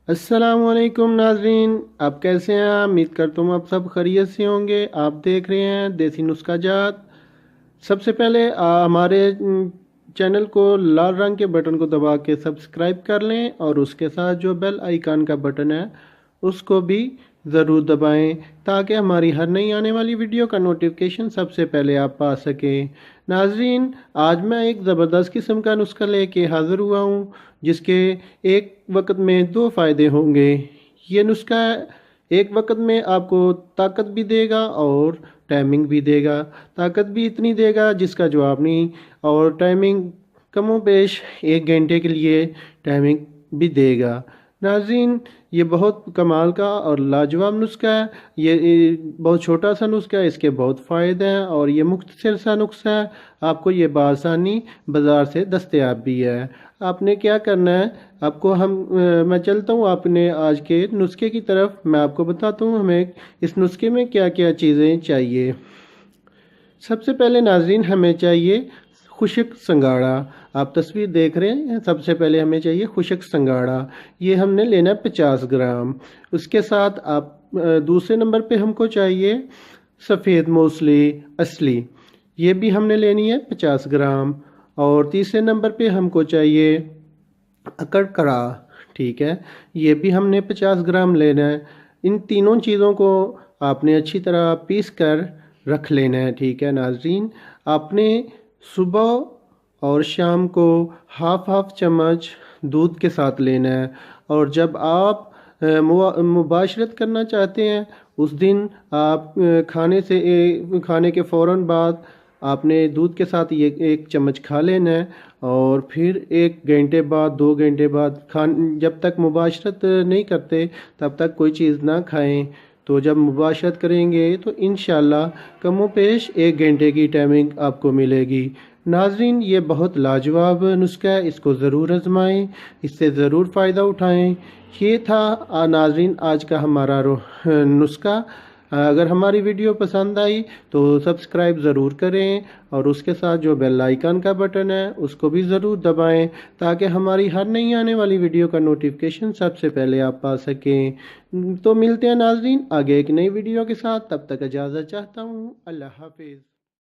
السلام علیکم ناظرین، آپ کیسے ہیں؟ امید کرتا ہوں آپ سب خیریت سے ہوں گے۔ آپ دیکھ رہے ہیں دیسی نسخہ جات۔ سب سے پہلے ہمارے چینل کو لال رنگ کے بٹن کو دبا کے سبسکرائب کر لیں اور اس کے ساتھ جو بیل آئیکن کا بٹن ہے اس کو بھی ضرور دبائیں تاکہ ہماری ہر نئی آنے والی ویڈیو کا نوٹیفیکیشن سب سے پہلے آپ پا سکیں۔ ناظرین، آج میں ایک زبردست قسم کا نسخہ لے کے حاضر ہوا ہوں جس کے ایک وقت میں 2 فائدے ہوں گے۔ یہ نسخہ ایک وقت میں آپ کو طاقت بھی دے گا اور ٹائمنگ بھی دے گا۔ طاقت بھی اتنی دے گا جس کا جواب نہیں، اور ٹائمنگ کم و بیش 1 گھنٹے کے لیے ٹائمنگ بھی دے گا۔ ناظرین، یہ بہت کمال کا اور لاجواب نسخہ ہے۔ یہ بہت چھوٹا سا نسخہ ہے، اس کے بہت فائدے ہیں اور یہ مختصر سا نسخہ ہے۔ آپ کو یہ بآسانی بازار سے دستیاب بھی ہے۔ آپ نے کیا کرنا ہے، آپ کو میں چلتا ہوں آپ نے آج کے نسخے کی طرف۔ میں آپ کو بتاتا ہوں ہمیں اس نسخے میں کیا کیا چیزیں چاہیے۔ سب سے پہلے ناظرین ہمیں چاہیے خشک سنگھاڑا۔ آپ تصویر دیکھ رہے ہیں، سب سے پہلے ہمیں چاہیے خشک سنگھاڑا۔ یہ ہم نے لینا ہے 50 گرام۔ اس کے ساتھ آپ دوسرے نمبر پہ ہم کو چاہیے سفید موصلی اصلی، یہ بھی ہم نے لینی ہے 50 گرام۔ اور تیسرے نمبر پہ ہم کو چاہیے اکڑ کرا، ٹھیک ہے، یہ بھی ہم نے 50 گرام لینا ہے۔ ان تینوں چیزوں کو آپ نے اچھی طرح پیس کر رکھ لینا ہے، ٹھیک ہے ناظرین۔ آپ نے صبح اور شام کو ہاف چمچ دودھ کے ساتھ لینا ہے، اور جب آپ مباشرت کرنا چاہتے ہیں اس دن آپ کھانے کے فوراً بعد آپ نے دودھ کے ساتھ یہ 1 چمچ کھا لینا ہے، اور پھر 1 گھنٹے بعد 2 گھنٹے بعد جب تک مباشرت نہیں کرتے تب تک کوئی چیز نہ کھائیں۔ تو جب مباشرت کریں گے تو انشاءاللہ کم و بیش 1 گھنٹے کی ٹائمنگ آپ کو ملے گی۔ ناظرین، یہ بہت لاجواب نسخہ ہے، اس کو ضرور آزمائیں، اس سے ضرور فائدہ اٹھائیں۔ یہ تھا ناظرین آج کا ہمارا نسخہ۔ اگر ہماری ویڈیو پسند آئی تو سبسکرائب ضرور کریں اور اس کے ساتھ جو بیل آئیکن کا بٹن ہے اس کو بھی ضرور دبائیں تاکہ ہماری ہر نئی آنے والی ویڈیو کا نوٹیفیکیشن سب سے پہلے آپ پا سکیں۔ تو ملتے ہیں ناظرین آگے ایک نئی ویڈیو کے ساتھ، تب تک اجازت چاہتا ہوں۔ اللہ حافظ۔